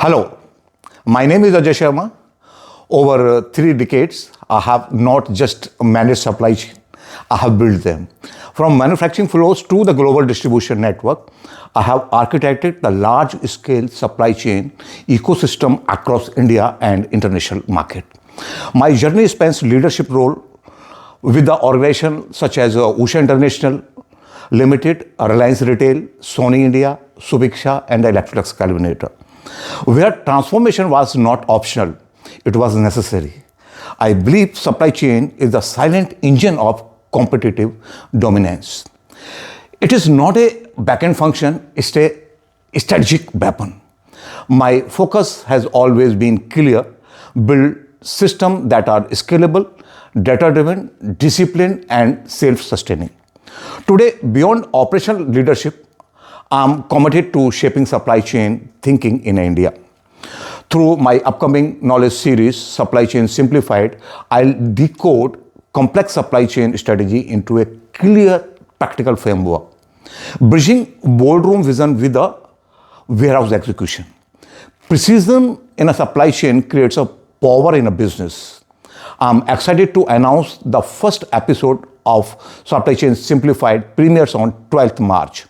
Hello, my name is Ajay Sharma. Over 3 decades, I have not just managed supply chain, I have built them. From manufacturing flows to the global distribution network, I have architected the large-scale supply chain ecosystem across India and international market. My journey spans leadership role with the organizations such as Usha International Limited, Reliance Retail, Sony India, Subiksha, and the Electrolux Calvinator, where transformation was not optional, it was necessary. I believe supply chain is the silent engine of competitive dominance. It is not a back-end function, it's a strategic weapon. My focus has always been clear: build systems that are scalable, data-driven, disciplined, and self-sustaining. Today, beyond operational leadership, I'm committed to shaping supply chain thinking in India. Through my upcoming knowledge series, Supply Chain Simplified, I'll decode complex supply chain strategy into a clear, practical framework, bridging boardroom vision with a warehouse execution. Precision in a supply chain creates a power in a business. I'm excited to announce the first episode of Supply Chain Simplified premieres on 12th March.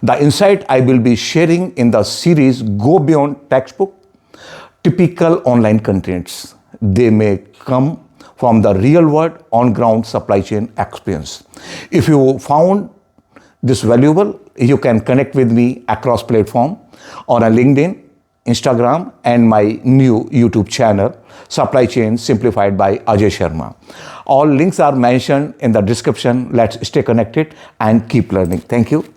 The insight I will be sharing in the series go beyond textbook, typical online contents. They may come from the real world on-ground supply chain experience. If you found this valuable, you can connect with me across platform on a LinkedIn, Instagram, and my new YouTube channel, Supply Chain Simplified by Ajay Sharma. All links are mentioned in the description. Let's stay connected and keep learning. Thank you.